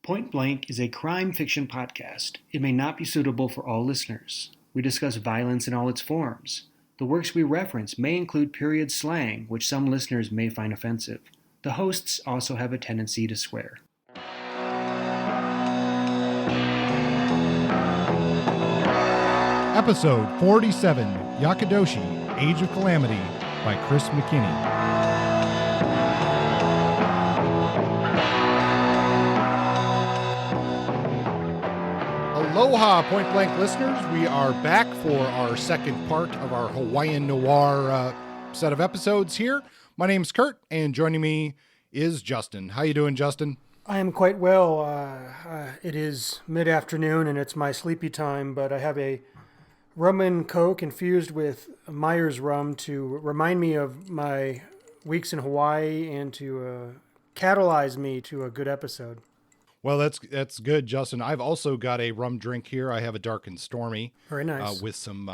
Point Blank is a crime fiction podcast. It may not be suitable for all listeners. We discuss violence in all its forms. The works we reference may include period slang, which some listeners may find offensive. The hosts also have a tendency to swear. Episode 47, Yakudoshi, Age of Calamity, by Chris McKinney. Aloha, Point Blank listeners. We are back for our second part of our Hawaiian Noir set of episodes here. My name's Kurt, and joining me is Justin. How you doing, Justin? I am quite well. It is mid-afternoon, and it's my sleepy time, but I have a rum and coke infused with Myers rum to remind me of my weeks in Hawaii and to catalyze me to a good episode. Well, that's good, Justin. I've also got a rum drink here. I have a Dark and Stormy. Very nice. With some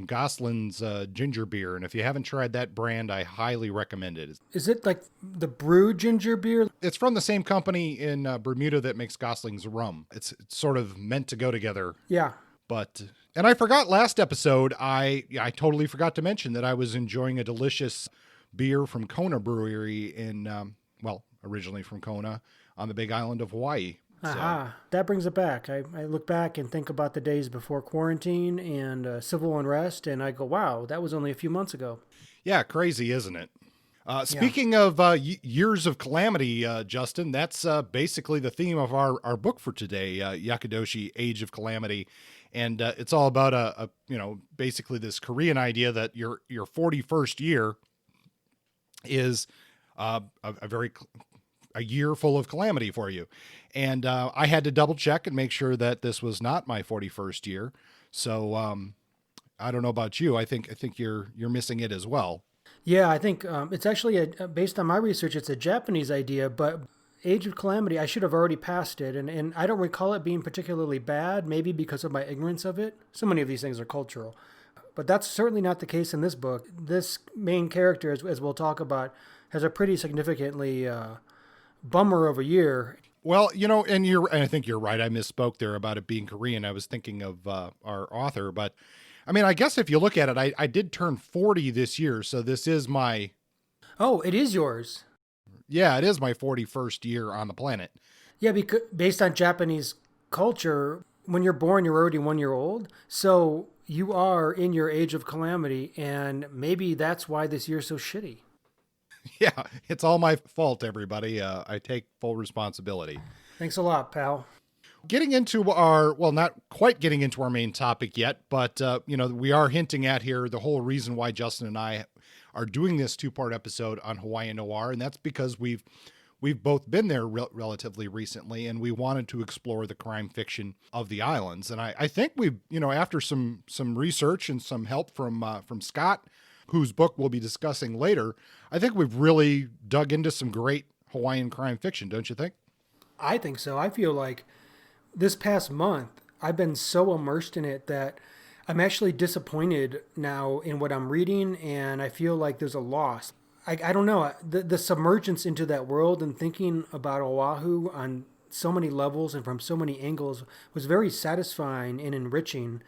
Goslin's ginger beer. And if you haven't tried that brand, I highly recommend it. Is it like the brewed ginger beer? It's from the same company in Bermuda that makes Gosling's rum. It's sort of meant to go together. Yeah. And I forgot last episode, I totally forgot to mention that I was enjoying a delicious beer from Kona Brewery in, originally from Kona, on the big island of Hawaii. Aha, that brings it back. I look back and think about the days before quarantine and civil unrest, and I go, wow, that was only a few months ago. Yeah, crazy, isn't it? Speaking of years of calamity, Justin, that's basically the theme of our book for today, Yakudoshi, Age of Calamity. And it's all about, basically this Korean idea that your 41st year is a year full of calamity for you. And I had to double check and make sure that this was not my 41st year. So I don't know about you. I think you're missing it as well. Yeah, I think it's actually, based on my research, it's a Japanese idea, but Age of Calamity, I should have already passed it. And I don't recall it being particularly bad, maybe because of my ignorance of it. So many of these things are cultural. But that's certainly not the case in this book. This main character, as we'll talk about, has a pretty significantly bummer of a year. Well, and I think you're right. I misspoke there about it being Korean. I was thinking of our author, but I mean, I guess if you look at it, I did turn 40 this year. So this is my... Oh, it is yours. Yeah, it is my 41st year on the planet. Yeah, because based on Japanese culture, when you're born, you're already 1 year old. So you are in your age of calamity, and maybe that's why this year's so shitty. Yeah, it's all my fault, everybody. I take full responsibility. Thanks a lot, pal. Getting into not quite getting into our main topic yet, but, we are hinting at here the whole reason why Justin and I are doing this 2-part episode on Hawaiian Noir, and that's because we've both been there relatively recently, and we wanted to explore the crime fiction of the islands. And I think we've, after some research and some help from Scott, whose book we'll be discussing later, I think we've really dug into some great Hawaiian crime fiction, don't you think? I think so. I feel like this past month, I've been so immersed in it that I'm actually disappointed now in what I'm reading, and I feel like there's a loss. I don't know. The submergence into that world and thinking about Oahu on so many levels and from so many angles was very satisfying and enriching.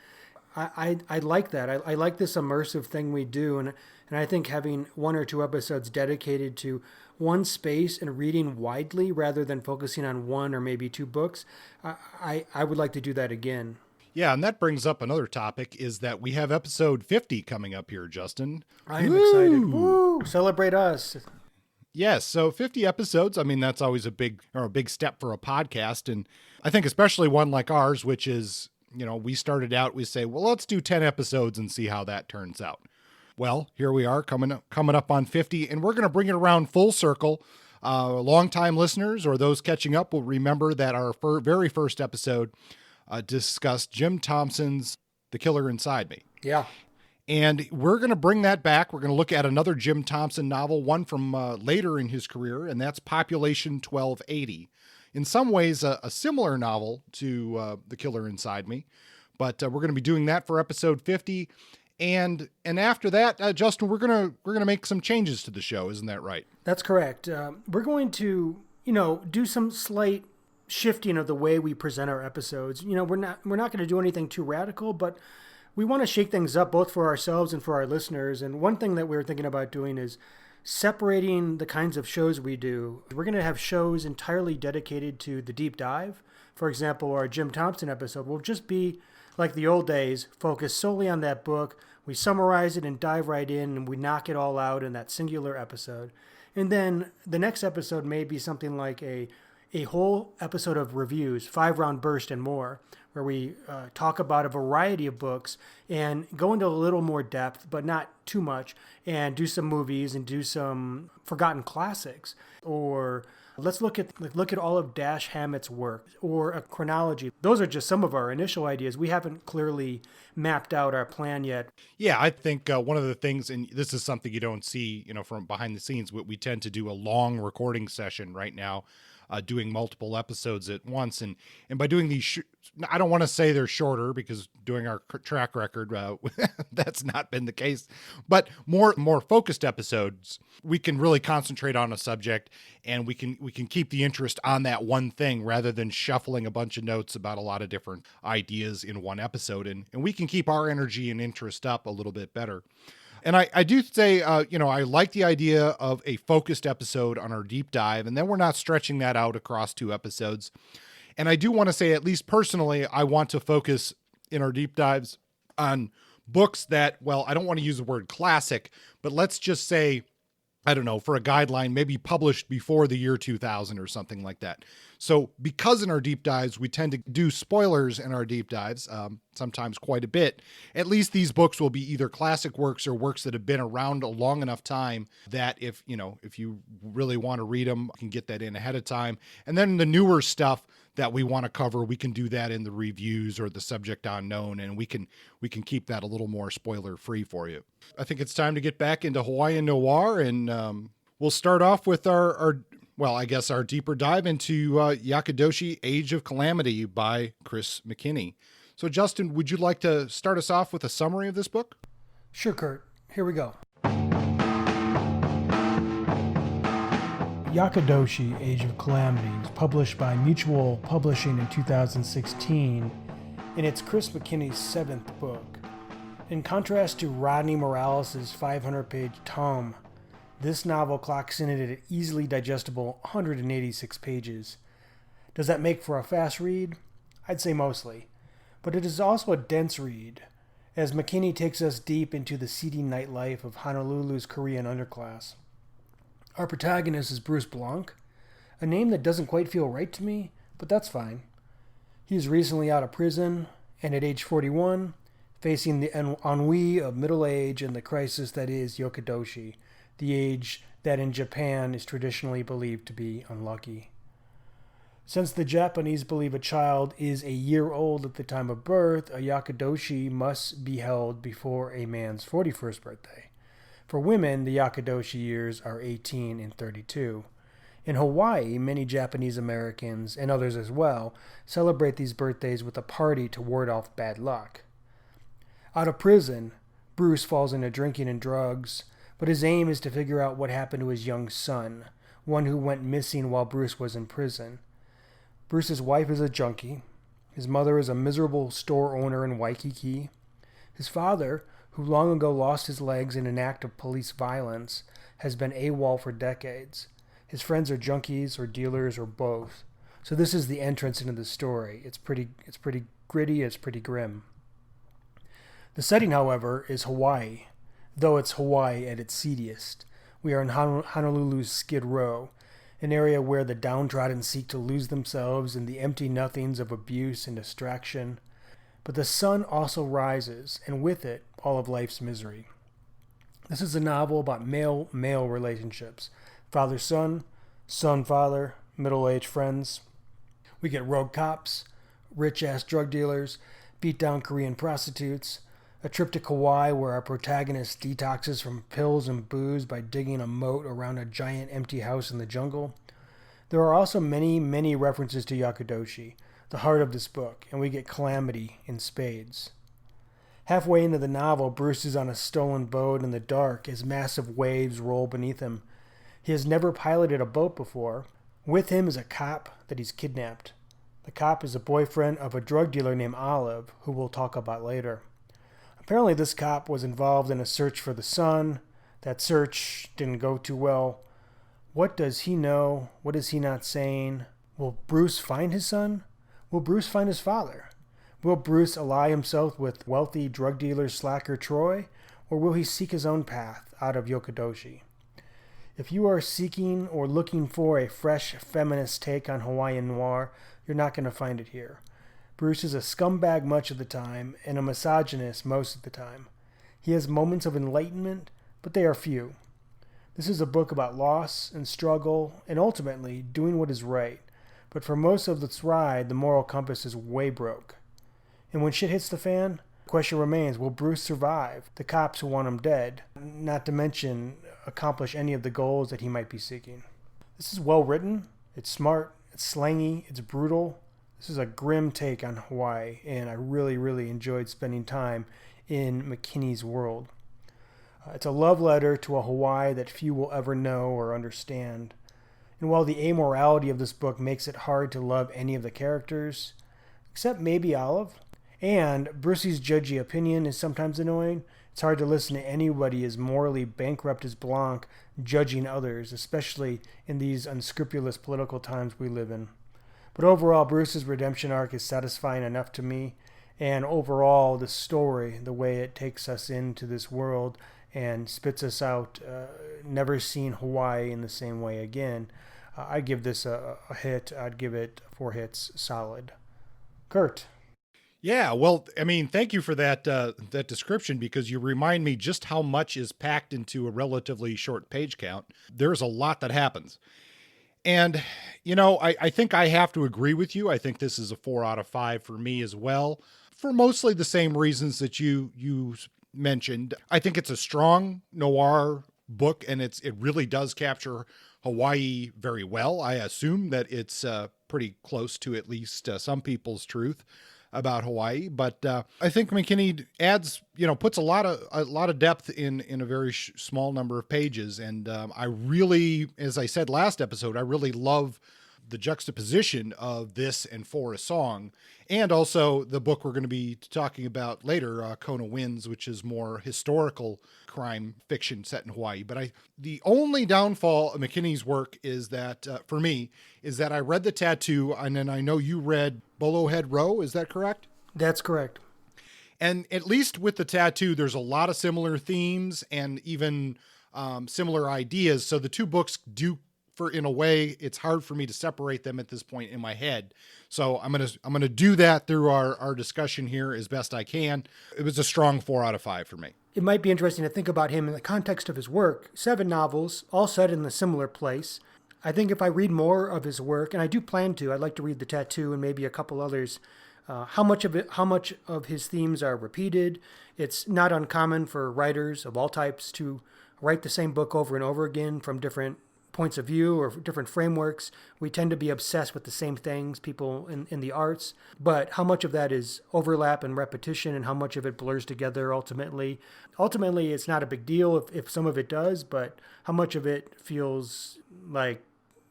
I like that. I like this immersive thing we do, and I think having 1 or 2 episodes dedicated to one space and reading widely rather than focusing on 1 or maybe 2 books, I would like to do that again. Yeah, and that brings up another topic, is that we have episode 50 coming up here, Justin. I am excited. Woo! Celebrate us. Yes, so 50 episodes, I mean, that's always a big step for a podcast, and I think especially one like ours, which is, we started out, we say, well, let's do 10 episodes and see how that turns out. Well, here we are coming up on 50, and we're going to bring it around full circle. Longtime listeners or those catching up will remember that our very first episode discussed Jim Thompson's The Killer Inside Me. Yeah. And we're going to bring that back. We're going to look at another Jim Thompson novel, one from later in his career, and that's Population 1280. In some ways, a similar novel to The Killer Inside Me, but we're going to be doing that for episode 50. And after that, Justin, we're gonna make some changes to the show, isn't that right? That's correct. We're going to, do some slight shifting of the way we present our episodes. We're not going to do anything too radical, but we want to shake things up both for ourselves and for our listeners. And one thing that we were thinking about doing is separating the kinds of shows we do. We're going to have shows entirely dedicated to the deep dive. For example, our Jim Thompson episode will just be like the old days, focused solely on that book. We summarize it and dive right in, and we knock it all out in that singular episode. And then the next episode may be something like a whole episode of reviews, 5-round burst and more, where we talk about a variety of books and go into a little more depth, but not too much, and do some movies and do some forgotten classics. Or let's look at all of Dash Hammett's work, or a chronology. Those are just some of our initial ideas. We haven't clearly mapped out our plan yet. Yeah, I think one of the things, and this is something you don't see, from behind the scenes, we tend to do a long recording session right now, doing multiple episodes at once. And by doing these, I don't want to say they're shorter, because doing our track record, that's not been the case, but more focused episodes, we can really concentrate on a subject, and we can keep the interest on that one thing rather than shuffling a bunch of notes about a lot of different ideas in one episode. And we can keep our energy and interest up a little bit better. And I do say, I like the idea of a focused episode on our deep dive, and then we're not stretching that out across 2 episodes. And I do want to say, at least personally, I want to focus in our deep dives on books that, well, I don't want to use the word classic, but let's just say, I don't know, for a guideline, maybe published before the year 2000 or something like that. So because in our deep dives, we tend to do spoilers in our deep dives, sometimes quite a bit, at least these books will be either classic works or works that have been around a long enough time that if you really want to read them, you can get that in ahead of time. And then the newer stuff that we want to cover, we can do that in the reviews or the subject unknown, and we can keep that a little more spoiler free for you. I think it's time to get back into Hawaiian Noir, and we'll start off with our deeper dive into Yakudoshi, Age of Calamity by Chris McKinney. So Justin, would you like to start us off with a summary of this book? Sure, Kurt. Here we go. Yakudoshi, Age of Calamity was published by Mutual Publishing in 2016, and it's Chris McKinney's 7th book. In contrast to Rodney Morales' 500-page tome, this novel clocks in at an easily digestible 186 pages. Does that make for a fast read? I'd say mostly. But it is also a dense read, as McKinney takes us deep into the seedy nightlife of Honolulu's Korean underclass. Our protagonist is Bruce Blanc, a name that doesn't quite feel right to me, but that's fine. He is recently out of prison, and at age 41, facing the ennui of middle age and the crisis that is Yakudoshi, the age that in Japan is traditionally believed to be unlucky. Since the Japanese believe a child is a year old at the time of birth, a Yakudoshi must be held before a man's 41st birthday. For women, the Yakudoshi years are 18 and 32. In Hawaii, many Japanese Americans, and others as well, celebrate these birthdays with a party to ward off bad luck. Out of prison, Bruce falls into drinking and drugs, but his aim is to figure out what happened to his young son, one who went missing while Bruce was in prison. Bruce's wife is a junkie. His mother is a miserable store owner in Waikiki. His father, who long ago lost his legs in an act of police violence, has been AWOL for decades. His friends are junkies or dealers or both. So this is the entrance into the story. It's pretty gritty, it's pretty grim. The setting, however, is Hawaii, though it's Hawaii at its seediest. We are in Honolulu's Skid Row, an area where the downtrodden seek to lose themselves in the empty nothings of abuse and distraction. But the sun also rises, and with it, all of life's misery. This is a novel about male-male relationships. Father-son, son-father, middle-aged friends. We get rogue cops, rich-ass drug dealers, beat-down Korean prostitutes, a trip to Kauai where our protagonist detoxes from pills and booze by digging a moat around a giant empty house in the jungle. There are also many, many references to Yakudoshi, the heart of this book, and we get Calamity in spades. Halfway into the novel, Bruce is on a stolen boat in the dark as massive waves roll beneath him. He has never piloted a boat before. With him is a cop that he's kidnapped. The cop is the boyfriend of a drug dealer named Olive, who we'll talk about later. Apparently this cop was involved in a search for the son. That search didn't go too well. What does he know? What is he not saying? Will Bruce find his son? Will Bruce find his father? Will Bruce ally himself with wealthy drug dealer slacker Troy? Or will he seek his own path out of Yakudoshi? If you are seeking or looking for a fresh feminist take on Hawaiian Noir, you're not going to find it here. Bruce is a scumbag much of the time and a misogynist most of the time. He has moments of enlightenment, but they are few. This is a book about loss and struggle and ultimately doing what is right, but for most of its ride, the moral compass is way broke. And when shit hits the fan, the question remains, will Bruce survive the cops who want him dead, not to mention accomplish any of the goals that he might be seeking? This is well written, it's smart, it's slangy, it's brutal. This is a grim take on Hawaii, and I really, really enjoyed spending time in McKinney's world. It's a love letter to a Hawaii that few will ever know or understand. And while the amorality of this book makes it hard to love any of the characters, except maybe Olive, and Brucey's judgy opinion is sometimes annoying, it's hard to listen to anybody as morally bankrupt as Blanc judging others, especially in these unscrupulous political times we live in. But overall, Bruce's redemption arc is satisfying enough to me, and overall, the story, the way it takes us into this world and spits us out, never seen Hawaii in the same way again, I'd give this a hit. I'd give it 4 hits solid. Kurt. Yeah, well, I mean, thank you for that that description, because you remind me just how much is packed into a relatively short page count. There's a lot that happens. And, you know, I think I have to agree with you. I think this is a 4 out of 5 for me as well, for mostly the same reasons that you mentioned. I think it's a strong noir book, and it really does capture Hawaii very well. I assume that it's pretty close to at least some people's truth about Hawaii, but I think McKinney adds, puts a lot of depth in a very small number of pages, and I really, as I said last episode, I really love the juxtaposition of this and For a Song, and also the book we're going to be talking about later, Kona Winds, which is more historical crime fiction set in Hawaii. But the only downfall of McKinney's work is that, for me, is that I read The Tattoo, and then I know you read Bolohead Row. Is that correct? That's correct. And at least with The Tattoo, there's a lot of similar themes and even similar ideas. So the two books do, in a way, it's hard for me to separate them at this point in my head. So I'm gonna do that through our discussion here as best I can. It was a strong 4 out of 5 for me. It might be interesting to think about him in the context of his work. 7 novels, all set in a similar place. I think if I read more of his work, and I do plan to, I'd like to read The Tattoo and maybe a couple others. How much of his themes are repeated? It's not uncommon for writers of all types to write the same book over and over again from different points of view or different frameworks. We tend to be obsessed with the same things, people in the arts, but how much of that is overlap and repetition, and how much of it blurs together ultimately? Ultimately, it's not a big deal if some of it does, but how much of it feels like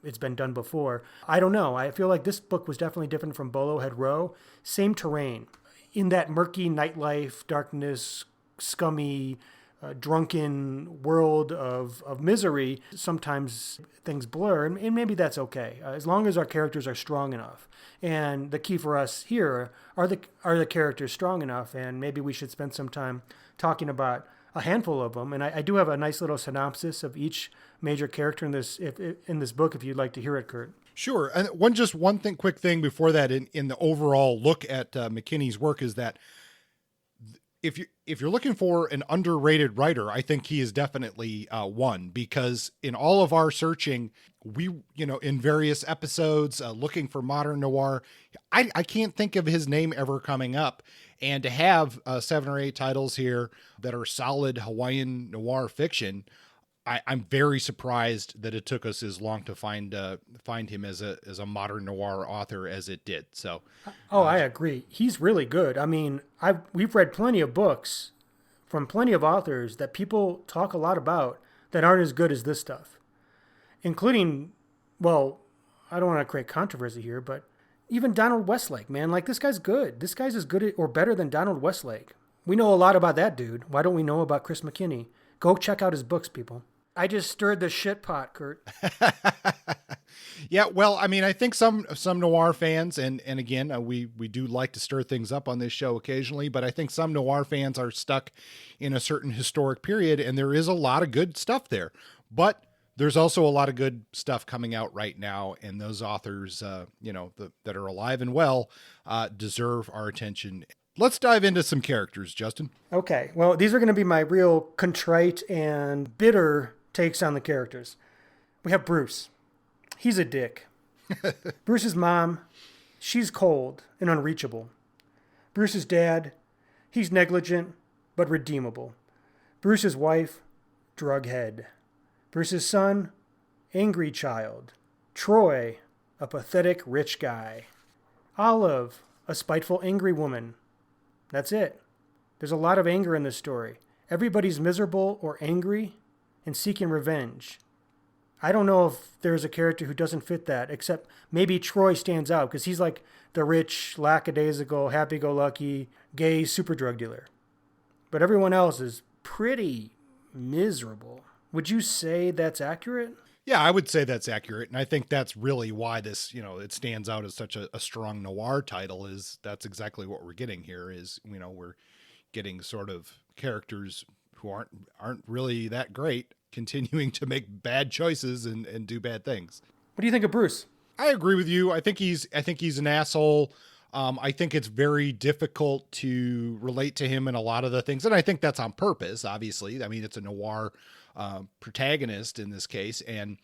it's been done before? I don't know. I feel like this book was definitely different from Bolohead Row. Same terrain. In that murky nightlife, darkness, scummy, drunken world of misery, sometimes things blur, and maybe that's okay, as long as our characters are strong enough. And the key for us here are the characters strong enough, and maybe we should spend some time talking about a handful of them. And I do have a nice little synopsis of each major character in this book, if you'd like to hear it, Kurt. Sure. And quick thing before that, in the overall look at McKinney's work, is that if you're looking for an underrated writer, I think he is definitely one, because in all of our searching, we, in various episodes, looking for modern noir, I can't think of his name ever coming up. And to have 7 or 8 titles here that are solid Hawaiian noir fiction, I'm very surprised that it took us as long to find him as a modern noir author as it did. So, I agree. He's really good. I mean, we've read plenty of books from plenty of authors that people talk a lot about that aren't as good as this stuff, including, well, I don't want to create controversy here, but Even Donald Westlake, man. Like, this guy's good. This guy's as good or better than Donald Westlake. We know a lot about that dude. Why don't we know about Chris McKinney? Go check out his books, people. I just stirred the shit pot, Kurt. Yeah, well, I mean, I think some noir fans, and again, we do like to stir things up on this show occasionally, but I think some noir fans are stuck in a certain historic period, and there is a lot of good stuff there. But there's also a lot of good stuff coming out right now, and those authors, that are alive and well, deserve our attention. Let's dive into some characters, Justin. Okay, well, these are going to be my real contrite and bitter takes on the characters. We have Bruce. He's a dick. Bruce's mom, she's cold and unreachable. Bruce's dad, he's negligent but redeemable. Bruce's wife, drughead. Bruce's son, angry child. Troy, a pathetic rich guy. Olive, a spiteful angry woman. That's it. There's a lot of anger in this story. Everybody's miserable or angry and seeking revenge. I don't know if there's a character who doesn't fit that, except maybe Troy stands out because he's like the rich, lackadaisical, happy-go-lucky, gay super drug dealer. But everyone else is pretty miserable. Would you say that's accurate? Yeah, I would say that's accurate. And I think that's really why this, it stands out as such a strong noir title. Is that's exactly what we're getting here is, we're getting sort of characters who aren't really that great, continuing to make bad choices and do bad things. What do you think of Bruce? I agree with you. I think he's an asshole. I think it's very difficult to relate to him in a lot of the things. And I think that's on purpose, obviously. I mean, it's a noir protagonist in this case. And,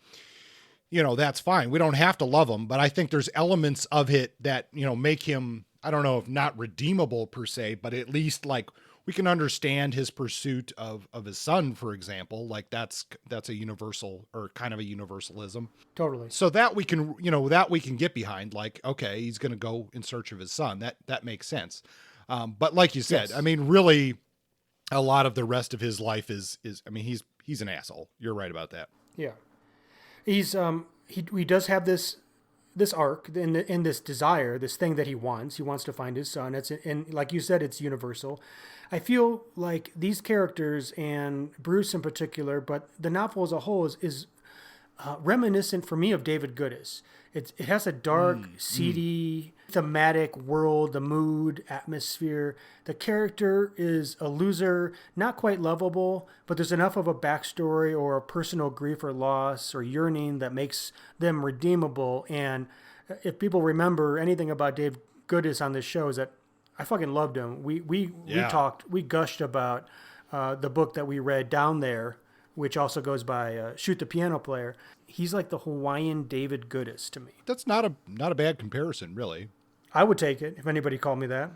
that's fine. We don't have to love him, but I think there's elements of it that, make him, I don't know if not redeemable per se, but at least like we can understand his pursuit of his son, for example. Like that's a universal or kind of a universalism. Totally. So that we can, that we can get behind, like, okay, he's going to go in search of his son. That makes sense. But like you said, yes. I mean, really a lot of the rest of his life is, I mean, he's an asshole. You're right about that. Yeah. He's, he does have this arc in this desire, this thing that he wants to find his son. And like you said, it's universal. I feel like these characters and Bruce in particular, but the novel as a whole is reminiscent for me of David Goodis. It has a dark, seedy, thematic world, the mood, atmosphere. The character is a loser, not quite lovable, but there's enough of a backstory or a personal grief or loss or yearning that makes them redeemable. And if people remember anything about Dave Goodis on this show, is that I fucking loved him. We gushed about the book that we read Down There, which also goes by Shoot the Piano Player. He's like the Hawaiian David Goodis to me. That's not a bad comparison, really. I would take it if anybody called me that.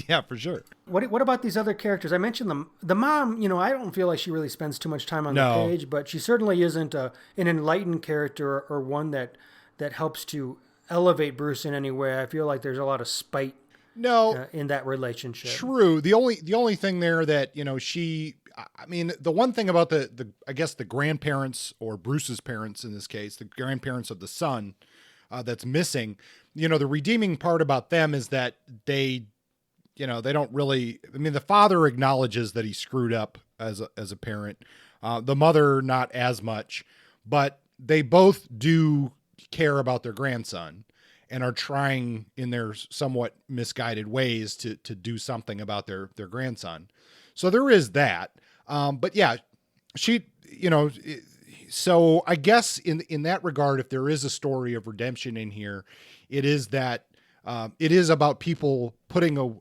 Yeah, for sure. What about these other characters? I mentioned them. The mom, I don't feel like she really spends too much time on the page, but she certainly isn't an enlightened character or one that helps to elevate Bruce in any way. I feel like there's a lot of spite in that relationship. True. The only thing there that, I mean, the one thing about I guess the grandparents or Bruce's parents in this case, the grandparents of the son that's missing, the redeeming part about them is that they don't really, I mean, the father acknowledges that he screwed up as a parent. The mother, not as much, but they both do care about their grandson and are trying in their somewhat misguided ways to do something about their grandson. So there is that. But yeah, she, so I guess in that regard, if there is a story of redemption in here, it is that it is about people putting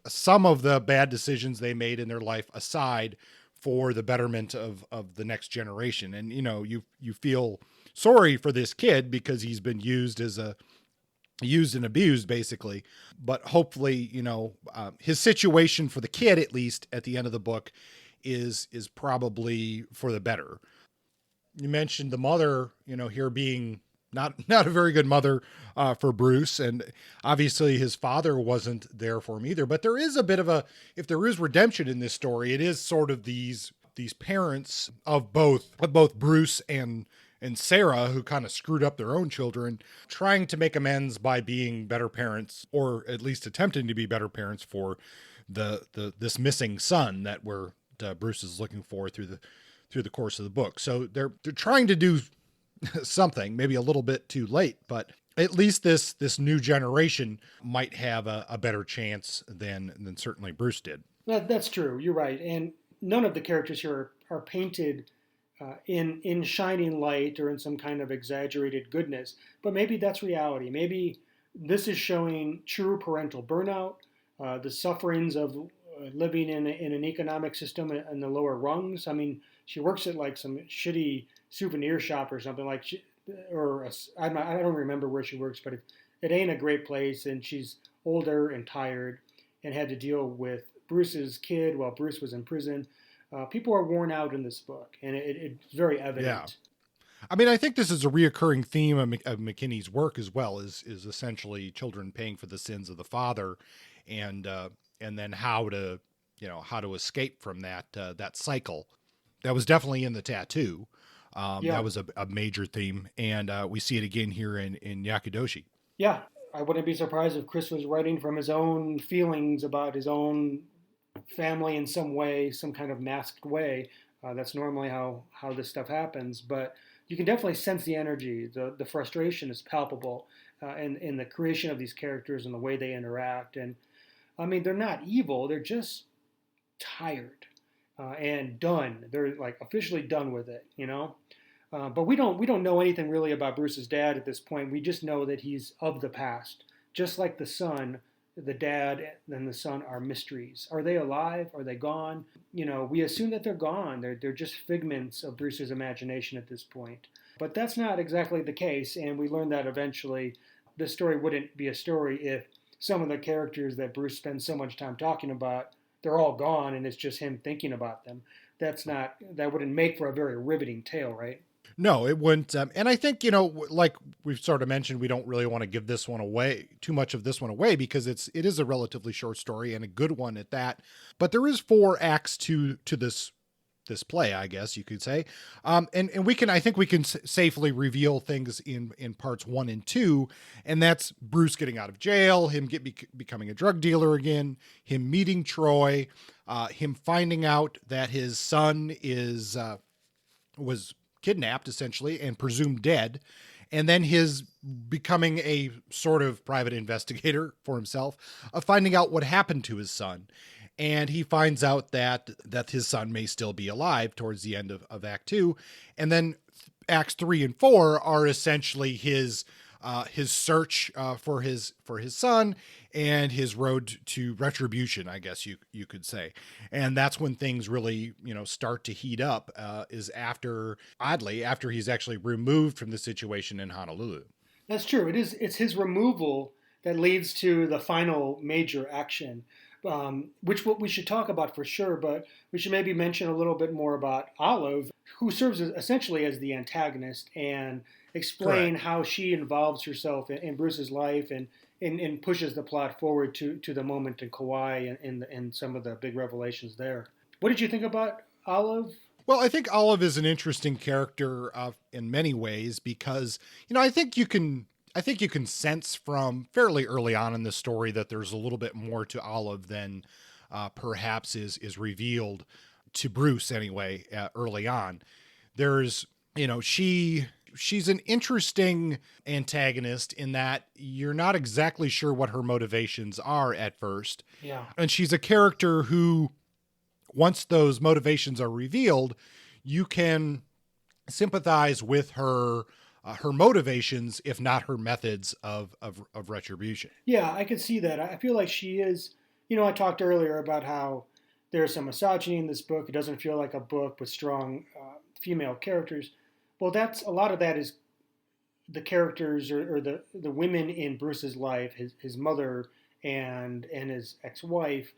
some of the bad decisions they made in their life aside for the betterment of the next generation. And, you feel sorry for this kid because he's been used and abused basically, but hopefully, his situation for the kid, at least at the end of the book, is probably for the better. You mentioned the mother, here being not a very good mother for Bruce. And obviously his father wasn't there for him either, but there is a bit of if there is redemption in this story, it is sort of these parents of both Bruce and and Sarah, who kind of screwed up their own children, trying to make amends by being better parents, or at least attempting to be better parents for this missing son that Bruce is looking for through the course of the book. So they're trying to do something, maybe a little bit too late, but at least this new generation might have a better chance than certainly Bruce did. That's true. You're right. And none of the characters here are painted in shining light or in some kind of exaggerated goodness. But maybe that's reality. Maybe this is showing true parental burnout, the sufferings of living in an economic system in the lower rungs. I mean, she works at like some shitty souvenir shop or something like, I don't remember where she works, but it ain't a great place. And she's older and tired and had to deal with Bruce's kid while Bruce was in prison. People are worn out in this book, and it's very evident. Yeah. I mean, I think this is a reoccurring theme of McKinney's work as well, is essentially children paying for the sins of the father, and then how to escape from that cycle. That was definitely in the tattoo. That was a major theme, and we see it again here in Yakudoshi. Yeah, I wouldn't be surprised if Chris was writing from his own feelings about his own family in some way, some kind of masked way. That's normally how this stuff happens, but you can definitely sense the energy. The frustration is palpable in the creation of these characters and the way they interact. And I mean, they're not evil; they're just tired and done. They're like officially done with it, you know. But we don't know anything really about Bruce's dad at this point. We just know that he's of the past, just like the son. The dad and the son are mysteries. Are they alive? Are they gone? You know, we assume that they're gone. They're just figments of Bruce's imagination at this point. But that's not exactly the case, and we learn that eventually this story wouldn't be a story if some of the characters that Bruce spends so much time talking about, they're all gone and it's just him thinking about them. That wouldn't make for a very riveting tale, right? No, it wouldn't. And I think, like we've sort of mentioned, we don't really want to give this one away, too much of this one away, because it is a relatively short story and a good one at that. But there is 4 acts to this play, I guess you could say. And I think we can safely reveal things in parts 1 and 2. And that's Bruce getting out of jail, him becoming a drug dealer again, him meeting Troy, him finding out that his son was kidnapped essentially and presumed dead, and then his becoming a sort of private investigator for himself, finding out what happened to his son. And he finds out that his son may still be alive towards the end of Act 2. And then Acts 3 and 4 are essentially his search for his son and his road to retribution, I guess you could say. And that's when things really, start to heat up, is after he's actually removed from the situation in Honolulu. That's true. It's his removal that leads to the final major action, which we should talk about for sure, but we should maybe mention a little bit more about Olive, who serves essentially as the antagonist, and explain Correct. how she involves herself in Bruce's life and pushes the plot forward to the moment in Kauai and some of the big revelations there. What did you think about Olive? Well, I think Olive is an interesting character in many ways because, I think you can sense from fairly early on in the story that there's a little bit more to Olive than perhaps is revealed to Bruce anyway, early on. There's, she's an interesting antagonist in that you're not exactly sure what her motivations are at first. Yeah. And she's a character who, once those motivations are revealed, you can sympathize with her motivations, if not her methods of retribution. Yeah, I could see that. I feel like she is, I talked earlier about how there's some misogyny in this book. It doesn't feel like a book with strong female characters. Well, a lot of that is the characters or the women in Bruce's life, his mother and his ex-wife.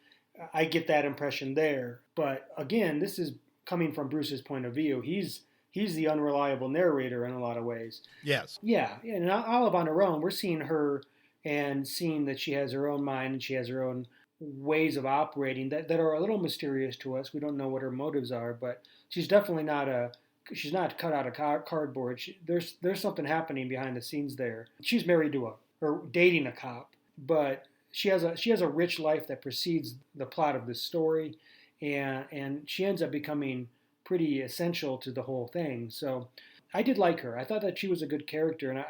I get that impression there. But again, this is coming from Bruce's point of view. He's the unreliable narrator in a lot of ways. Yes. Yeah, and Olive on her own, we're seeing her and seeing that she has her own mind and she has her own ways of operating that are a little mysterious to us. We don't know what her motives are, but she's definitely not a she's not cut out of cardboard. There's something happening behind the scenes there. She's married to or dating a cop, but she has a rich life that precedes the plot of this story, and she ends up becoming pretty essential to the whole thing. So I did like her. I thought that she was a good character, and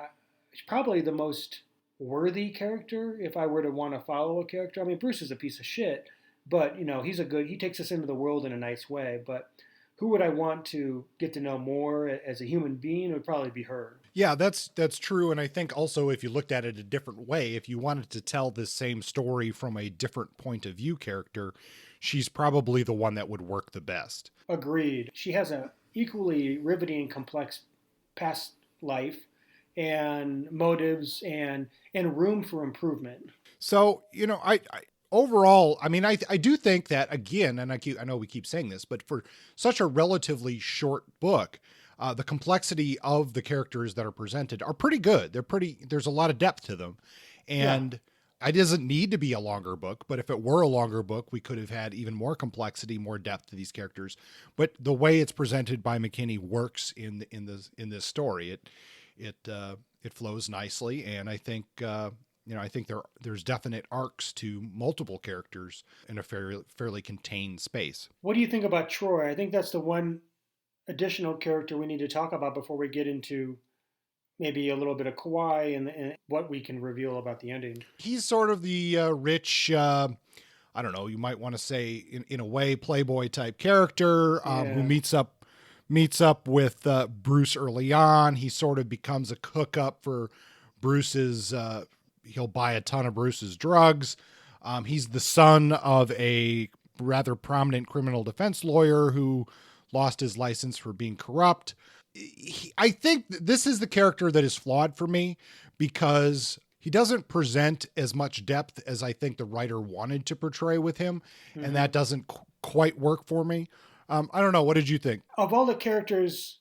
she's probably the most worthy character if I were to want to follow a character. I mean, Bruce is a piece of shit, but he takes us into the world in a nice way. But who would I want to get to know more as a human being? It would probably be her. Yeah, that's true. And I think also if you looked at it a different way, if you wanted to tell this same story from a different point of view character, she's probably the one that would work the best. Agreed. She has a equally riveting and complex past life and motives and room for improvement. So, I overall, I mean, I do think that, again, and I know we keep saying this, but for such a relatively short book, the complexity of the characters that are presented are pretty good. There's a lot of depth to them. And it doesn't need to be a longer book, but if it were a longer book, we could have had even more complexity, more depth to these characters. But the way it's presented by McKinney works in this story. It flows nicely. And I think, I think there's definite arcs to multiple characters in a fairly contained space. What do you think about Troy? I think that's the one additional character we need to talk about before we get into maybe a little bit of Kauai and what we can reveal about the ending. He's sort of the rich, I don't know, you might want to say in a way, playboy type character who meets up with Bruce early on. He sort of becomes a hookup for Bruce's, he'll buy a ton of Bruce's drugs. He's the son of a rather prominent criminal defense lawyer who lost his license for being corrupt. I think this is the character that is flawed for me because he doesn't present as much depth as I think the writer wanted to portray with him. Mm-hmm. And that doesn't quite work for me. I don't know. What did you think? Of all the characters,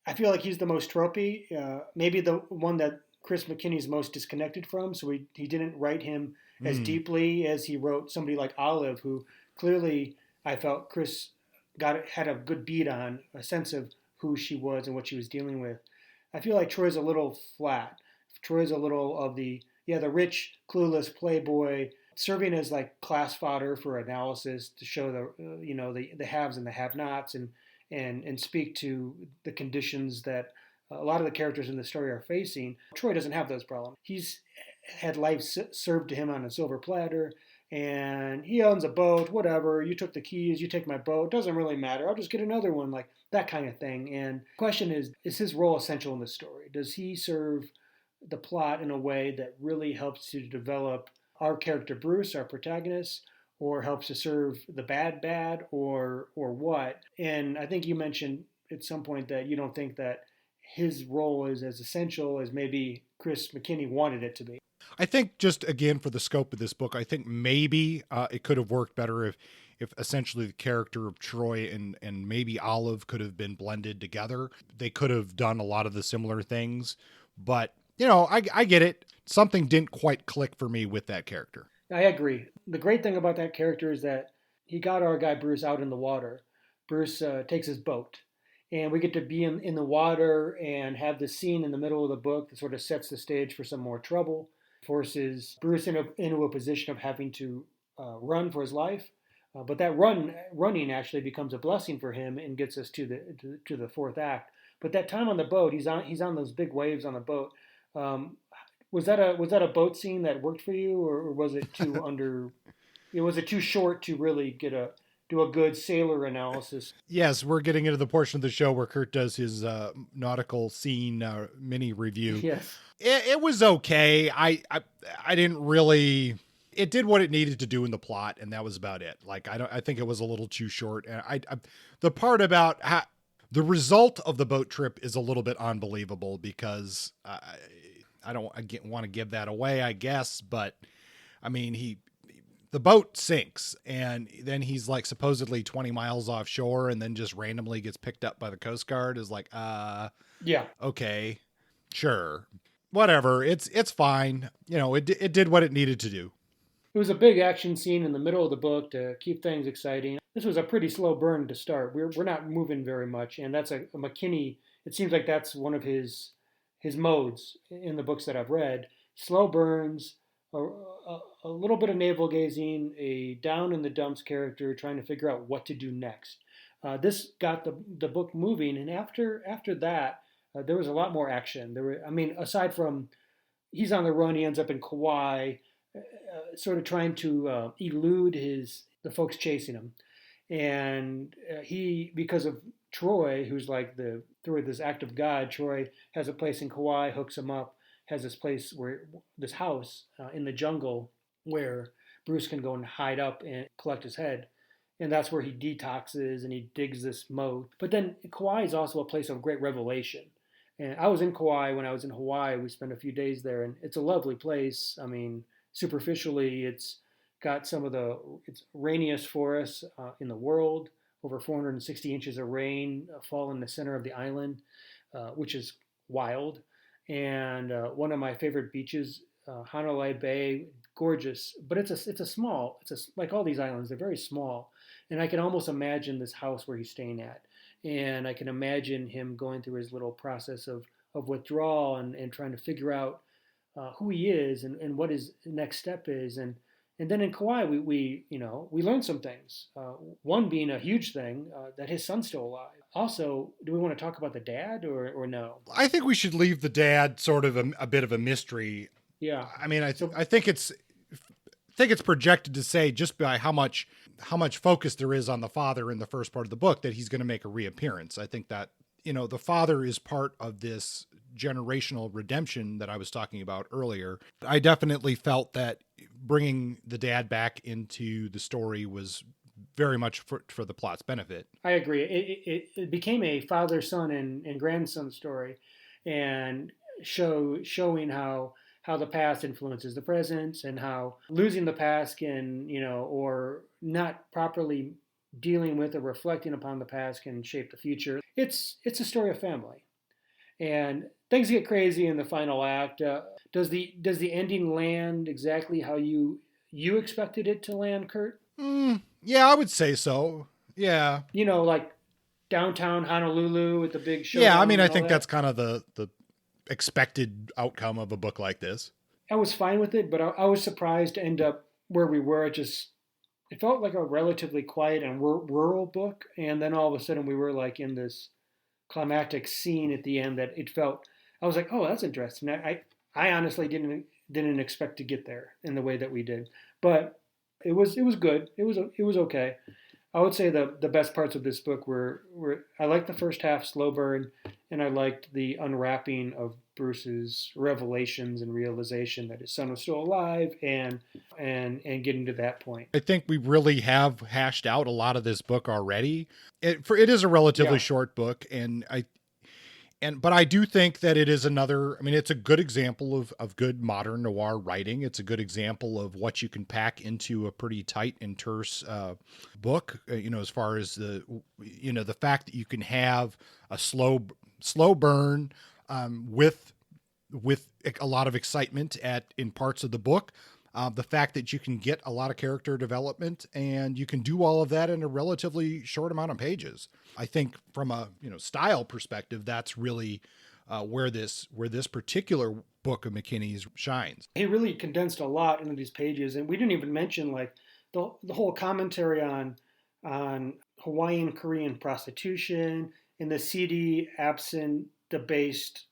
I feel like he's the most tropey. Maybe the one that Chris McKinney's most disconnected from. So he didn't write him as deeply as he wrote somebody like Olive, who clearly I felt Chris had a good beat on, a sense of who she was and what she was dealing with. I feel like Troy's a little flat. Troy's a little of the rich, clueless playboy, serving as like class fodder for analysis to show the haves and the have-nots and speak to the conditions that a lot of the characters in the story are facing. Troy doesn't have those problems. He's had life served to him on a silver platter. And he owns a boat, whatever. You took the keys, you take my boat. Doesn't really matter. I'll just get another one, like that kind of thing. And the question is his role essential in the story? Does he serve the plot in a way that really helps to develop our character Bruce, our protagonist, or helps to serve the bad, or what? And I think you mentioned at some point that you don't think that his role is as essential as maybe Chris McKinney wanted it to be. I think just again for the scope of this book, I think maybe it could have worked better if essentially the character of Troy and maybe Olive could have been blended together. They could have done a lot of the similar things, but I get it. Something didn't quite click for me with that character. I agree. The great thing about that character is that he got our guy Bruce out in the water. Bruce takes his boat. And we get to be in the water and have the scene in the middle of the book that sort of sets the stage for some more trouble. Forces Bruce into a position of having to run for his life, but that running actually becomes a blessing for him and gets us to the fourth act. But that time on the boat, he's on those big waves on the boat. Was that a boat scene that worked for you, or was it too under? Was it too short to really do a good sailor analysis? Yes, we're getting into the portion of the show where Kurt does his nautical scene mini review. Yes. It was okay. I didn't really. It did what it needed to do in the plot, and that was about it. Like I think it was a little too short. And the part about the result of the boat trip is a little bit unbelievable because I don't want to give that away, I guess. But I mean, the boat sinks, and then he's like supposedly 20 miles offshore, and then just randomly gets picked up by the Coast Guard. Is like, yeah, okay, sure. Whatever, it's fine. It did what it needed to do. It was a big action scene in the middle of the book to keep things exciting. This was a pretty slow burn to start. We're not moving very much, and that's a McKinney. It seems like that's one of his modes in the books that I've read. Slow burns, a little bit of navel gazing, a down in the dumps character trying to figure out what to do next. This got the book moving, and after that, there was a lot more action. Aside from he's on the run, he ends up in Kauai, sort of trying to elude the folks chasing him, and he, because of Troy, who's like through this act of God, Troy has a place in Kauai, hooks him up, has this house in the jungle where Bruce can go and hide up and collect his head. And that's where he detoxes and he digs this moat. But then Kauai is also a place of great revelation. And I was in Kauai when I was in Hawaii. We spent a few days there, and it's a lovely place. I mean, superficially, it's got it's rainiest forests in the world. Over 460 inches of rain fall in the center of the island, which is wild. And one of my favorite beaches, Honolulu Bay, gorgeous. But like all these islands, they're very small. And I can almost imagine this house where he's staying at. And I can imagine him going through his little process of withdrawal and trying to figure out who he is and what his next step is. And then in Kauai, we learned some things. One being a huge thing, that his son's still alive. Also, do we want to talk about the dad or no? I think we should leave the dad sort of a bit of a mystery. Yeah. I mean, I think it's projected to say, just by how much focus there is on the father in the first part of the book, that he's going to make a reappearance. I think that, the father is part of this generational redemption that I was talking about earlier. I definitely felt that bringing the dad back into the story was very much for the plot's benefit. I agree. It became a father-son and grandson story, and showing how the past influences the present, and how losing the past can, or not properly dealing with or reflecting upon the past can shape the future. It's a story of family. And things get crazy in the final act. Does the ending land exactly how you expected it to land, Kurt? Yeah, I would say so. Yeah. Like downtown Honolulu with the big show. Yeah, I mean, I think that's kind of the expected outcome of a book like this. I was fine with it, but I was surprised to end up where we were. It felt like a relatively quiet and rural book, and then all of a sudden we were like in this climactic scene at the end that I was like, oh, that's interesting. I honestly didn't expect to get there in the way that we did, but it was good. It was okay. I would say the best parts of this book were I liked the first half, slow burn, and I liked the unwrapping of Bruce's revelations and realization that his son was still alive, and getting to that point. I think we really have hashed out a lot of this book already. It is a relatively short book, but I do think that it is it's a good example of good modern noir writing. It's a good example of what you can pack into a pretty tight and terse book, as far as the fact that you can have a slow burn with a lot of excitement in parts of the book. The fact that you can get a lot of character development, and you can do all of that in a relatively short amount of pages. I think from a style perspective, that's really where this particular book of McKinney's shines. He really condensed a lot into these pages, and we didn't even mention like the whole commentary on Hawaiian Korean prostitution and the seedy, absent, debased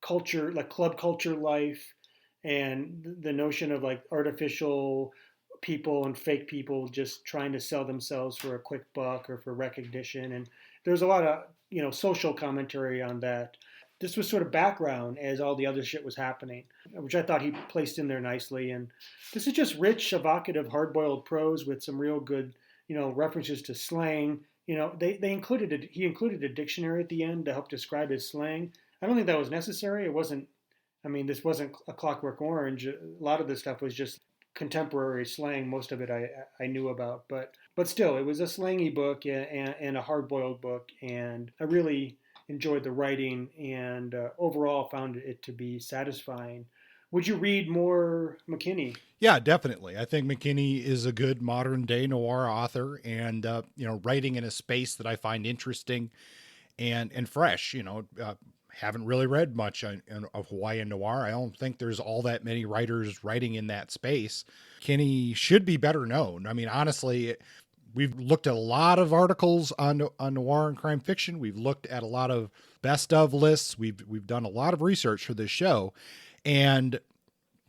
culture, like club culture life, and the notion of like artificial people and fake people just trying to sell themselves for a quick buck or for recognition. And there's a lot of social commentary on that. This was sort of background as all the other shit was happening, which I thought he placed in there nicely. And this is just rich, evocative, hard-boiled prose with some real good references to slang. He included a dictionary at the end to help describe his slang. I don't think that was necessary. It wasn't. I mean, this wasn't a Clockwork Orange. A lot of this stuff was just contemporary slang. Most of it I knew about, but still, it was a slangy book and a hard-boiled book, and I really enjoyed the writing, and overall found it to be satisfying. Would you read more McKinney? Yeah, definitely. I think McKinney is a good modern day noir author, and writing in a space that I find interesting and fresh. Haven't really read much of Hawaiian Noir. I don't think there's all that many writers writing in that space. Kenny should be better known. I mean, honestly, we've looked at a lot of articles on noir and crime fiction. We've looked at a lot of best of lists. We've done a lot of research for this show, and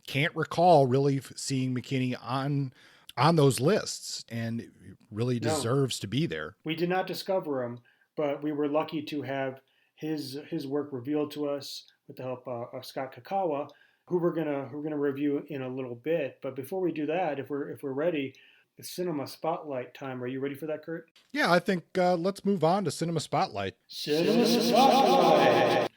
can't recall really seeing McKinney on those lists, and it really deserves to be there. We did not discover him, but we were lucky to have his work revealed to us with the help of Scott Kikkawa, who we're gonna review in a little bit. But before we do that, if we're ready, it's Cinema Spotlight time. Are you ready for that, Kurt? Yeah, I think let's move on to Cinema Spotlight. Cinema Spotlight.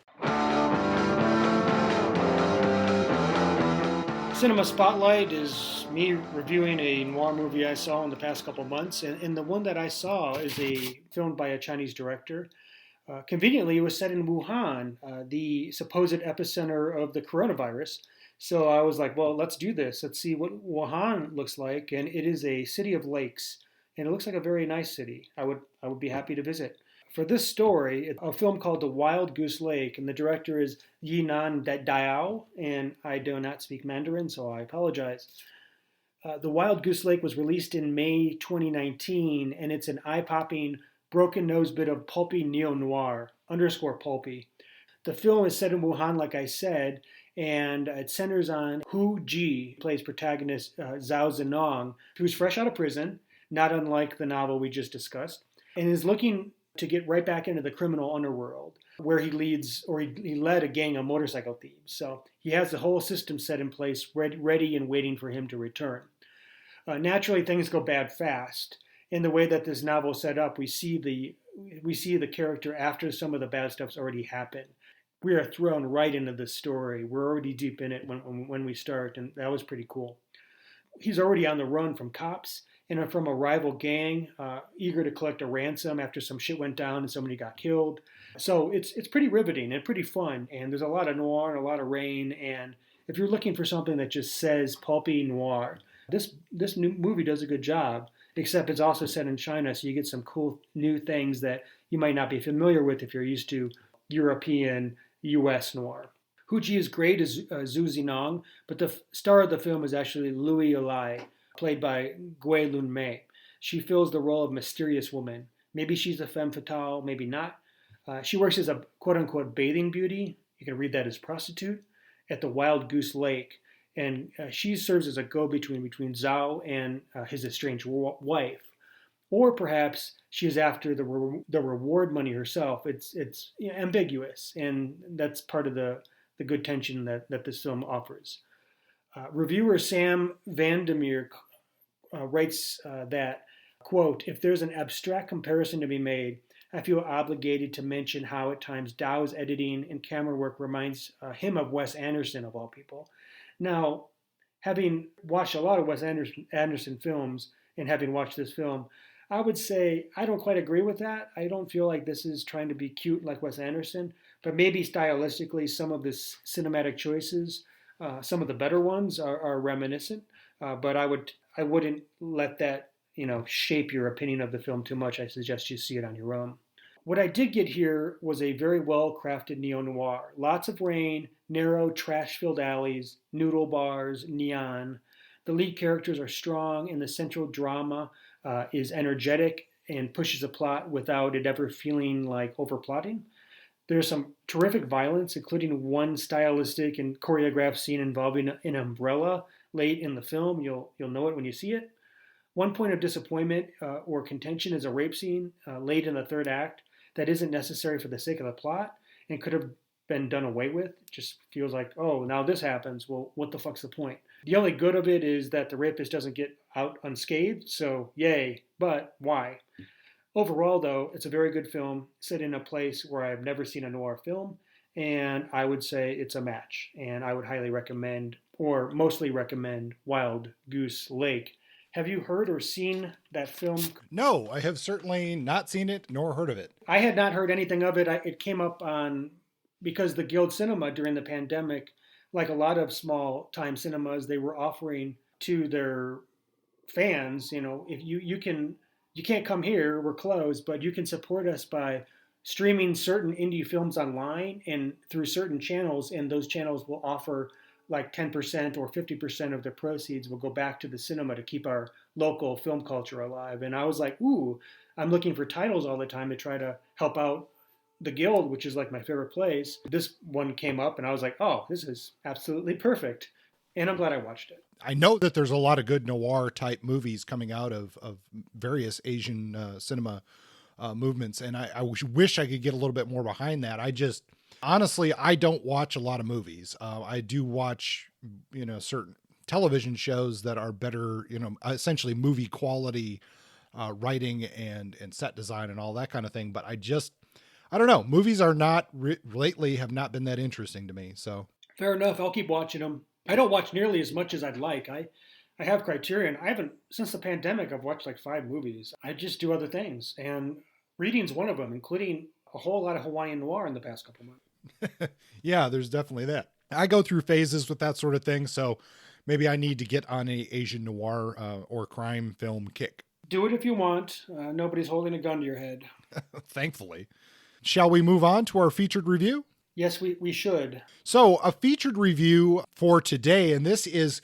Cinema Spotlight is me reviewing a noir movie I saw in the past couple months, and the one that I saw is a film by a Chinese director. Conveniently, it was set in Wuhan, the supposed epicenter of the coronavirus. So I was like, well, let's do this. Let's see what Wuhan looks like, and it is a city of lakes, and it looks like a very nice city. I would be happy to visit. For this story, a film called The Wild Goose Lake, and the director is Yinan Diao, and I do not speak Mandarin, so I apologize. The Wild Goose Lake was released in May 2019, and it's an eye-popping, broken-nosed bit of pulpy neo-noir, _pulpy. The film is set in Wuhan, like I said, and it centers on Hu Ji, plays protagonist Zhao Zinong, who's fresh out of prison, not unlike the novel we just discussed, and is looking to get right back into the criminal underworld, where he led a gang of motorcycle thieves. So he has the whole system set in place, ready and waiting for him to return. Naturally, things go bad fast. In the way that this novel is set up, we see the character after some of the bad stuff's already happened. We are thrown right into the story. We're already deep in it when we start, and that was pretty cool. He's already on the run from cops and from a rival gang, eager to collect a ransom after some shit went down and somebody got killed. So it's pretty riveting and pretty fun, and there's a lot of noir and a lot of rain. And if you're looking for something that just says pulpy noir, this new movie does a good job. Except it's also set in China, so you get some cool new things that you might not be familiar with if you're used to European, U.S. noir. Hu Ji is great as Zhu Zinong, but the star of the film is actually Louis Alai, played by Gui Lun Mei. She fills the role of mysterious woman. Maybe she's a femme fatale, maybe not. She works as a quote-unquote bathing beauty, you can read that as prostitute, at the Wild Goose Lake. And she serves as a go-between between Zhao and his estranged wife. Or perhaps she is after the reward money herself. It's ambiguous, and that's part of the good tension that this film offers. Reviewer Sam Vandermeer writes that, quote, if there's an abstract comparison to be made, I feel obligated to mention how at times Dao's editing and camera work reminds him of Wes Anderson, of all people. Now, having watched a lot of Wes Anderson films and having watched this film, I would say I don't quite agree with that. I don't feel like this is trying to be cute like Wes Anderson, but maybe stylistically some of the cinematic choices, some of the better ones are reminiscent. But I wouldn't let that shape your opinion of the film too much. I suggest you see it on your own. What I did get here was a very well-crafted neo-noir. Lots of rain, narrow, trash-filled alleys, noodle bars, neon. The lead characters are strong, and the central drama is energetic and pushes the plot without it ever feeling like overplotting. There's some terrific violence, including one stylistic and choreographed scene involving an umbrella late in the film. You'll know it when you see it. One point of disappointment or contention is a rape scene late in the third act that isn't necessary for the sake of the plot and could have been done away with. It just feels like, oh, now this happens. Well, what the fuck's the point? The only good of it is that the rapist doesn't get out unscathed, so yay, but why? Overall, though, it's a very good film set in a place where I've never seen a noir film, and I would say it's a match. And I would highly recommend, or mostly recommend, Wild Goose Lake. Have you heard or seen that film? No, I have certainly not seen it nor heard of it. I had not heard anything of it. It came up on, because the Guild Cinema during the pandemic like a lot of small time cinemas, they were offering to their fans, if you can't come here, we're closed, but you can support us by streaming certain indie films online and through certain channels, and those channels will offer like 10% or 50% of the proceeds will go back to the cinema to keep our local film culture alive. And I was like, ooh, I'm looking for titles all the time to try to help out the Guild, which is like my favorite place. This one came up and I was like, oh, this is absolutely perfect. And I'm glad I watched it. I know that there's a lot of good noir type movies coming out of various Asian cinema movements. And I wish I could get a little bit more behind that. Honestly, I don't watch a lot of movies. I do watch, certain television shows that are better, essentially movie quality writing and set design and all that kind of thing. But I don't know. Movies are not lately have not been that interesting to me. So fair enough. I'll keep watching them. I don't watch nearly as much as I'd like. I have Criterion. I haven't, since the pandemic, I've watched like 5 movies. I just do other things. And reading's one of them, including a whole lot of Hawaiian Noir in the past couple months. Yeah, there's definitely that. I go through phases with that sort of thing. So maybe I need to get on a Asian noir or crime film kick. Do it if you want. Nobody's holding a gun to your head. Thankfully. Shall we move on to our featured review? Yes, we should. So a featured review for today, and this is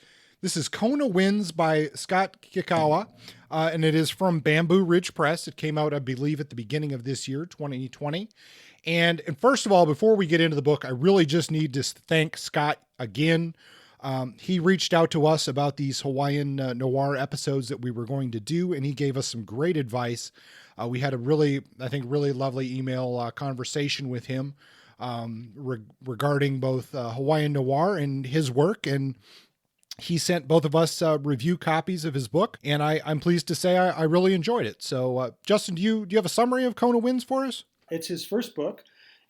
Kona Winds by Scott Kikkawa, and it is from Bamboo Ridge Press. It came out, I believe, at the beginning of this year, 2020. And first of all, before we get into the book, I really just need to thank Scott again. He reached out to us about these Hawaiian Noir episodes that we were going to do, and he gave us some great advice. We had a really lovely email conversation with him regarding both Hawaiian Noir and his work, and he sent both of us review copies of his book, and I'm pleased to say I really enjoyed it. So, Justin, do you have a summary of Kona Winds for us? It's his first book,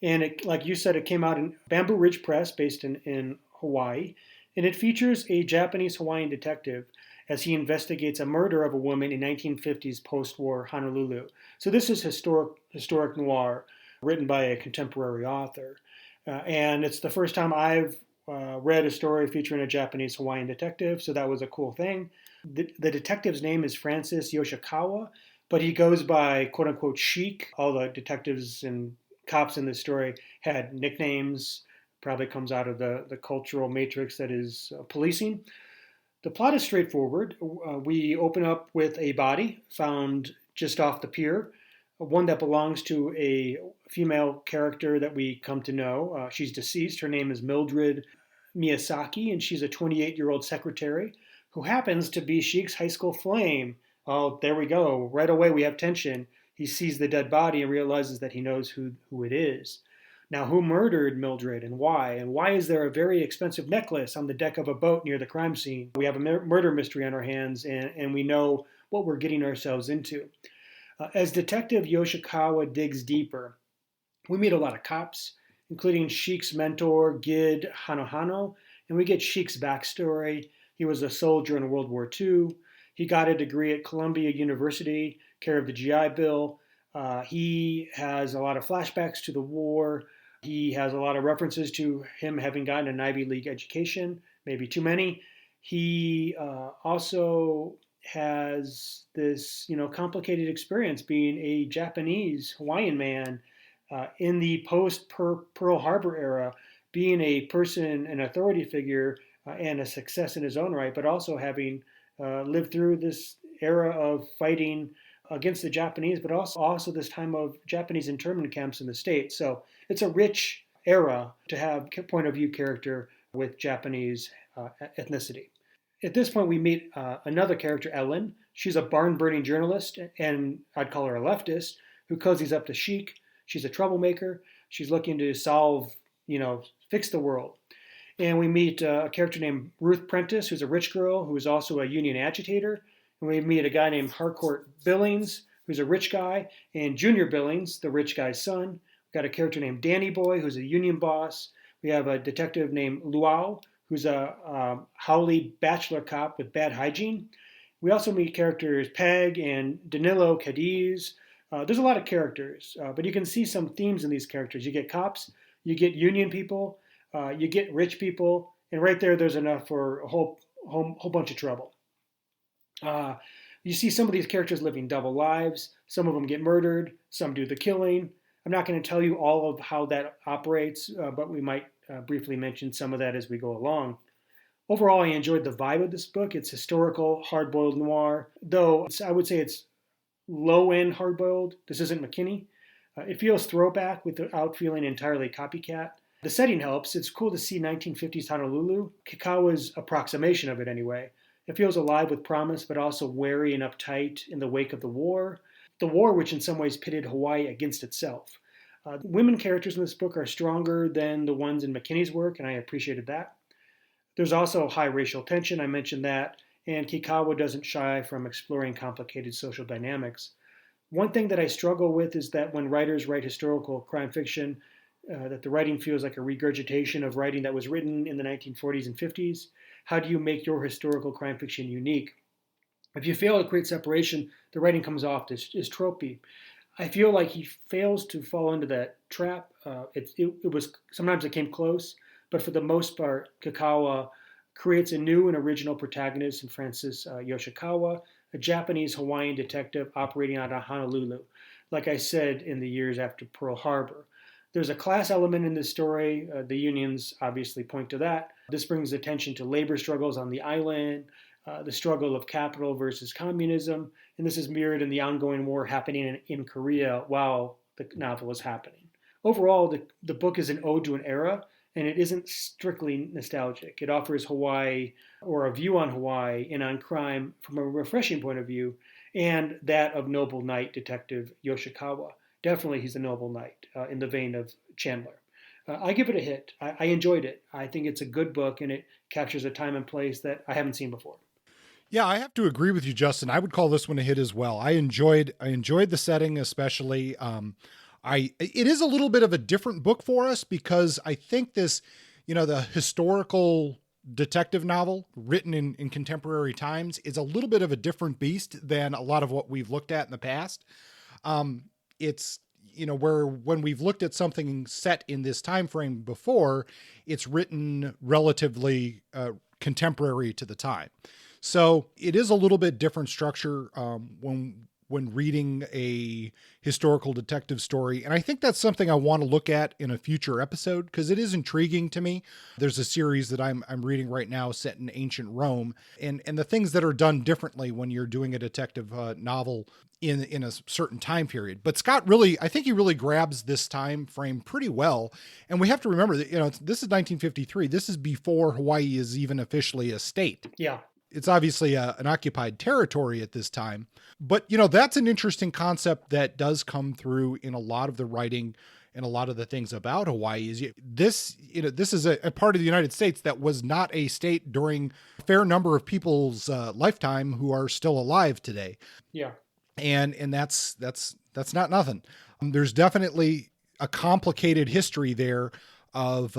and it, like you said, it came out in Bamboo Ridge Press, based in Hawaii, and it features a Japanese Hawaiian detective as he investigates a murder of a woman in 1950s post-war Honolulu. So this is historic noir, written by a contemporary author. And it's the first time I've read a story featuring a Japanese Hawaiian detective, so that was a cool thing. The detective's name is Francis Yoshikawa, but he goes by quote-unquote Sheik. All the detectives and cops in this story had nicknames, probably comes out of the cultural matrix that is policing. The plot is straightforward. We open up with a body found just off the pier, one that belongs to a female character that we come to know. She's deceased. Her name is Mildred Miyazaki, and she's a 28-year-old secretary who happens to be Sheik's high school flame. Oh, there we go. Right away we have tension. He sees the dead body and realizes that he knows who it is. Now, who murdered Mildred and why? And why is there a very expensive necklace on the deck of a boat near the crime scene? We have a murder mystery on our hands, and we know what we're getting ourselves into. As Detective Yoshikawa digs deeper, we meet a lot of cops, including Sheik's mentor, Gid Hanohano, and we get Sheik's backstory. He was a soldier in World War II. He got a degree at Columbia University, care of the GI Bill. He has a lot of flashbacks to the war. He has a lot of references to him having gotten an Ivy League education, maybe too many. He also has this, complicated experience being a Japanese Hawaiian man in the post-Pearl Harbor era, being a person, an authority figure, and a success in his own right, but also having lived through this era of fighting against the Japanese, but also this time of Japanese internment camps in the States. So it's a rich era to have point of view character with Japanese ethnicity. At this point, we meet another character, Ellen. She's a barn-burning journalist, and I'd call her a leftist, who cozies up to Sheik. She's a troublemaker. She's looking to solve, fix the world. And we meet a character named Ruth Prentice, who's a rich girl, who is also a union agitator. And we meet a guy named Harcourt Billings, who's a rich guy, and Junior Billings, the rich guy's son. We've got a character named Danny Boy, who's a union boss. We have a detective named Luau, who's a haole bachelor cop with bad hygiene. We also meet characters Peg and Danilo Cadiz. There's a lot of characters, but you can see some themes in these characters. You get cops, you get union people, you get rich people, And right there's enough for a whole bunch of trouble. Uh, you see some of these characters living double lives. Some of them get murdered. Some do the killing. I'm not going to tell you all of how that operates, but we might briefly mention some of that as we go along. Overall, I enjoyed the vibe of this book. It's historical, hard-boiled noir, though I would say it's low-end hard-boiled. This isn't McKinney. It feels throwback without feeling entirely copycat. The setting helps. It's cool to see 1950s Honolulu, Kikkawa's approximation of it anyway. It feels alive with promise, but also wary and uptight in the wake of the war. The war, which in some ways pitted Hawaii against itself. Women characters in this book are stronger than the ones in McKinney's work, and I appreciated that. There's also high racial tension, I mentioned that, and Kikkawa doesn't shy from exploring complicated social dynamics. One thing that I struggle with is that when writers write historical crime fiction, that the writing feels like a regurgitation of writing that was written in the 1940s and 50s. How do you make your historical crime fiction unique? If you fail to create separation, the writing comes off as tropey. I feel like he fails to fall into that trap. It was sometimes it came close, but for the most part, Kikkawa creates a new and original protagonist in Francis Yoshikawa, a Japanese Hawaiian detective operating out of Honolulu, like I said, in the years after Pearl Harbor. There's a class element in this story. The unions obviously point to that. This brings attention to labor struggles on the island, the struggle of capital versus communism, and this is mirrored in the ongoing war happening in Korea while the novel is happening. Overall, the book is an ode to an era, and it isn't strictly nostalgic. It offers Hawaii, or a view on Hawaii and on crime from a refreshing point of view, and that of noble knight detective Yoshikawa. Definitely he's a noble knight in the vein of Chandler. I give it a hit. I enjoyed it. I think it's a good book, and it captures a time and place that I haven't seen before. Yeah, I have to agree with you, Justin. I would call this one a hit as well. I enjoyed the setting, especially. It is a little bit of a different book for us because I think this, the historical detective novel written in contemporary times is a little bit of a different beast than a lot of what we've looked at in the past. It's, where when we've looked at something set in this time frame before, it's written relatively contemporary to the time. So it is a little bit different structure when reading a historical detective story. And I think that's something I want to look at in a future episode because it is intriguing to me. There's a series that I'm reading right now set in ancient Rome and the things that are done differently when you're doing a detective novel in a certain time period. But Scott I think he really grabs this time frame pretty well. And we have to remember that, this is 1953. This is before Hawaii is even officially a state. Yeah. It's obviously an occupied territory at this time, but that's an interesting concept that does come through in a lot of the writing and a lot of the things about Hawaii is this is a part of the United States that was not a state during a fair number of people's lifetime who are still alive today. Yeah. And that's not nothing. There's definitely a complicated history there of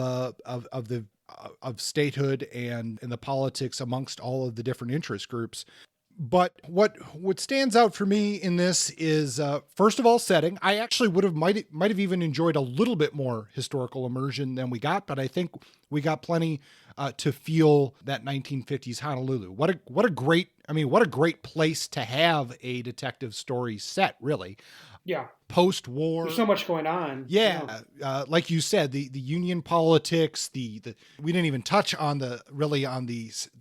statehood and the politics amongst all of the different interest groups. But what stands out for me in this is, first of all, setting. I actually might have even enjoyed a little bit more historical immersion than we got, but I think we got plenty to feel that 1950s Honolulu. What a great place to have a detective story set, really. Yeah. Post-war. There's so much going on. Yeah. Like you said, the union politics, we didn't even touch on the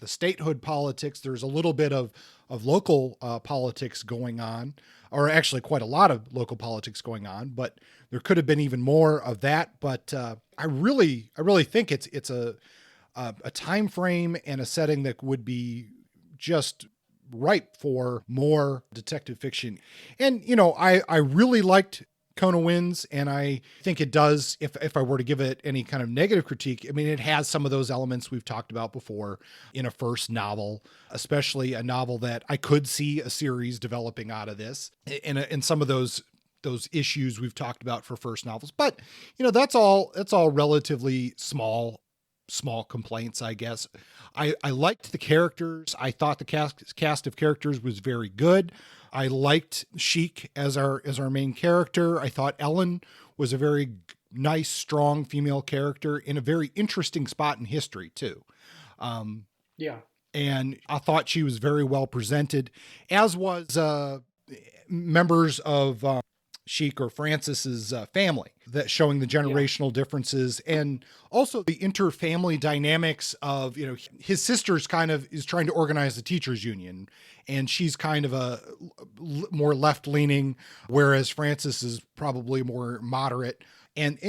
statehood politics. There's a little bit of local politics going on, or actually quite a lot of local politics going on, but there could have been even more of that. But I really think it's a time frame and a setting that would be just ripe for more detective fiction. And, I really liked Kona Winds, and I think it does, if I were to give it any kind of negative critique, it has some of those elements we've talked about before in a first novel, especially a novel that I could see a series developing out of this, and some of those issues we've talked about for first novels. But, that's all relatively small complaints, I guess. I liked the characters. I thought the cast of characters was very good. I liked Sheik as our main character. I thought Ellen was a very nice, strong female character in a very interesting spot in history too. Yeah. And I thought she was very well presented, as was members of Sheik or Francis's family, that showing the generational differences, and also the inter-family dynamics of, his sister's kind of is trying to organize the teachers union, and she's kind of a more left-leaning, whereas Francis is probably more moderate. And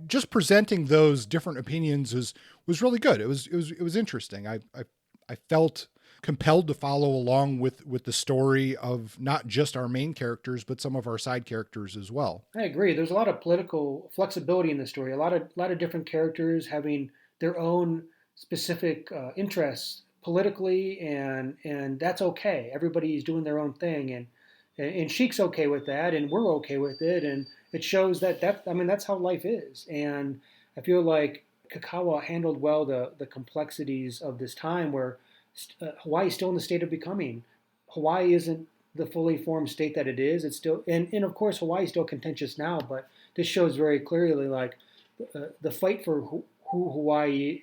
just presenting those different opinions was really good. It was interesting. I felt compelled to follow along with the story of not just our main characters, but some of our side characters as well. I agree. There's a lot of political flexibility in the story. A lot of different characters having their own specific interests politically, and that's okay. Everybody's doing their own thing, and Sheik's okay with that, and we're okay with it, and it shows that's how life is. And I feel like Kikkawa handled well the complexities of this time where Hawaii is still in the state of becoming. Hawaii isn't the fully formed state that it is. It's still, and of course, Hawaii is still contentious now, but this shows very clearly like the fight for who Hawaii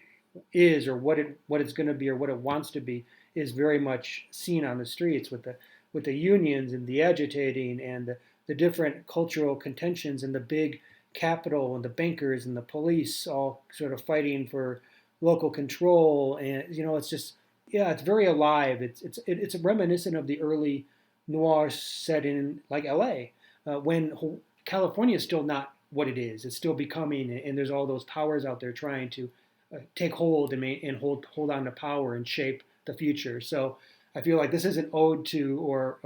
is, or what it's going to be, or what it wants to be, is very much seen on the streets with the unions and the agitating and the different cultural contentions and the big capital and the bankers and the police all sort of fighting for local control. And it's just, yeah, it's very alive. It's reminiscent of the early noir set in like L.A. When California is still not what it is. It's still becoming, and there's all those powers out there trying to take hold and hold on to power and shape the future. So I feel like this is an ode to, or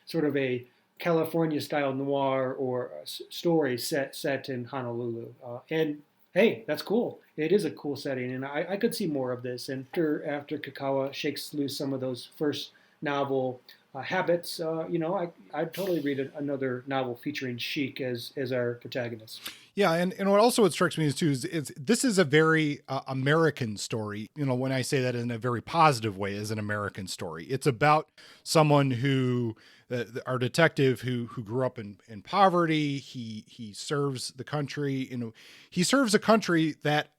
sort of a California style noir or story set in Honolulu. And hey, that's cool. It is a cool setting, and I could see more of this. And after Kikkawa shakes loose some of those first novel habits, I'd totally read another novel featuring Sheik as our protagonist. Yeah, and what strikes me is this is a very American story. When I say that in a very positive way, as an American story, it's about someone who, our detective who grew up in poverty. He serves the country. He serves a country that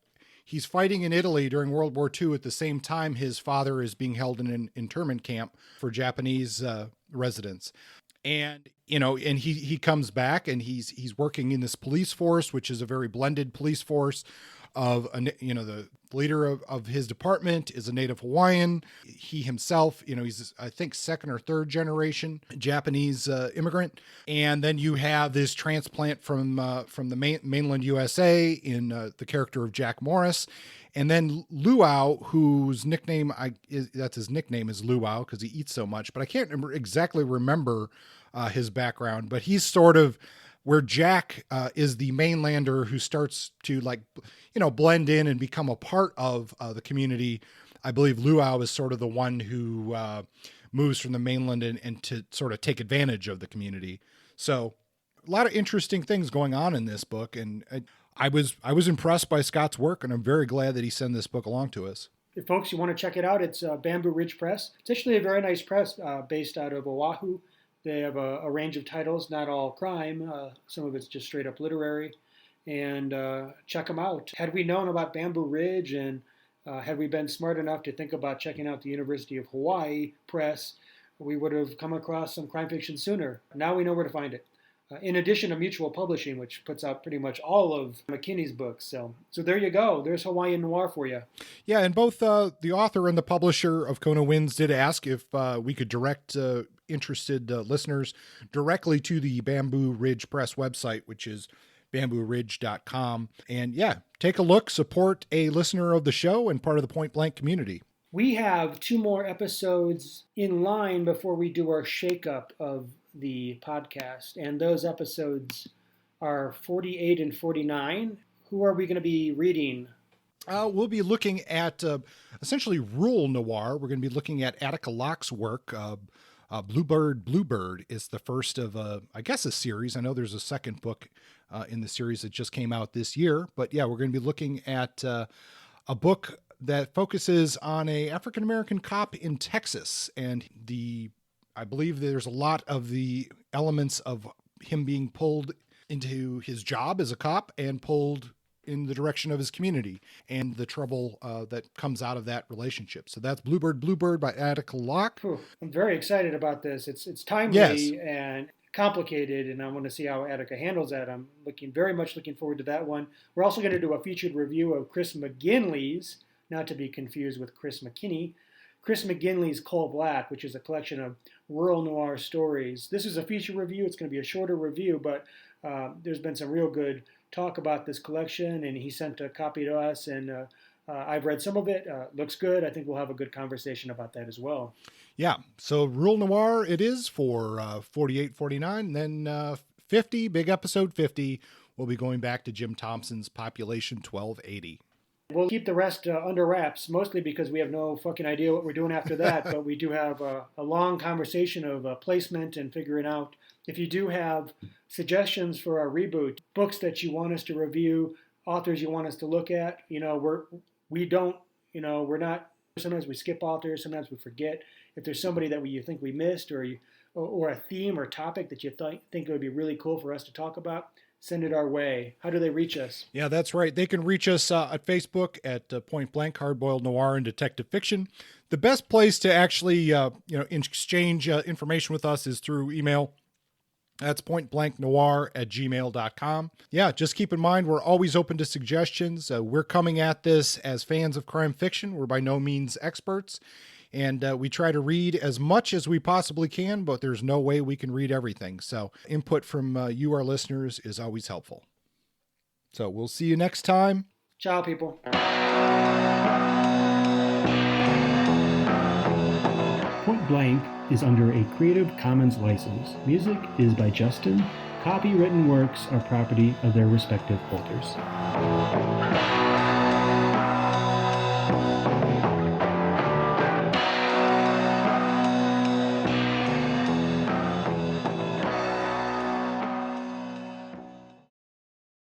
he's fighting in Italy during World War II at the same time his father is being held in an internment camp for Japanese residents. And, and he comes back, and he's working in this police force, which is a very blended police force of, the leader of his department is a native Hawaiian. He himself, he's, I think, second or third generation Japanese immigrant. And then you have this transplant from the mainland USA in the character of Jack Morris. And then Luau, whose nickname that's his nickname is Luau because he eats so much, but I can't exactly remember his background, but he's sort of where Jack is the mainlander who starts to blend in and become a part of the community. I believe Luau is sort of the one who moves from the mainland and to sort of take advantage of the community. So a lot of interesting things going on in this book. And I was impressed by Scott's work, and I'm very glad that he sent this book along to us. If folks, you want to check it out, it's Bamboo Ridge Press. It's actually a very nice press based out of Oahu. They have a range of titles, not all crime. Some of it's just straight up literary. And check them out. Had we known about Bamboo Ridge, and had we been smart enough to think about checking out the University of Hawaii Press, we would have come across some crime fiction sooner. Now we know where to find it. In addition to Mutual Publishing, which puts out pretty much all of McKinney's books. So there you go. There's Hawaiian Noir for you. Yeah, and both the author and the publisher of Kona Winds did ask if we could direct interested listeners directly to the Bamboo Ridge Press website, which is bambooridge.com. And yeah, take a look, support a listener of the show and part of the Point Blank community. We have 2 more episodes in line before we do our shakeup of the podcast, and those episodes are 48 and 49. Who are we going to be reading? We'll be looking at essentially rural noir. We're going to be looking at Attica Locke's work. Bluebird is the first of a series. I know there's a second book in the series that just came out this year, but yeah, we're going to be looking at a book that focuses on a African-American cop in Texas, and I believe there's a lot of the elements of him being pulled into his job as a cop and pulled in the direction of his community and the trouble that comes out of that relationship. So that's Bluebird by Attica Locke. I'm very excited about this. It's timely Yes. and complicated, and I want to see how Attica handles that. I'm very much looking forward to that one. We're also going to do a featured review of Chris McKinney's, not to be confused with Chris McKinney, Chris McKinney's Coal Black, which is a collection of rural noir stories. This is a feature review. It's going to be a shorter review, but there's been some real good talk about this collection, and he sent a copy to us, and I've read some of it. Looks good. I think we'll have a good conversation about that as well. Yeah. So rural noir it is for $48.49. Then 50, big episode 50, we'll be going back to Jim Thompson's Population 1280. We'll keep the rest under wraps, mostly because we have no fucking idea what we're doing after that, but we do have a long conversation of placement and figuring out. If you do have suggestions for our reboot, books that you want us to review, authors you want us to look at, we're not, sometimes we skip authors, sometimes we forget. If there's somebody that you think we missed or a theme or topic that you think it would be really cool for us to talk about, send it our way. How do they reach us? Yeah, that's right. They can reach us at Facebook at Point Blank, Hardboiled Noir, and Detective Fiction. The best place to actually, exchange information with us is through email. That's pointblanknoir@gmail.com. Yeah, just keep in mind, we're always open to suggestions. We're coming at this as fans of crime fiction. We're by no means experts. And we try to read as much as we possibly can, but there's no way we can read everything. So input from you, our listeners, is always helpful. So we'll see you next time. Ciao, people. Point Blank is under a Creative Commons license. Music is by Justin. Copywritten works are property of their respective holders.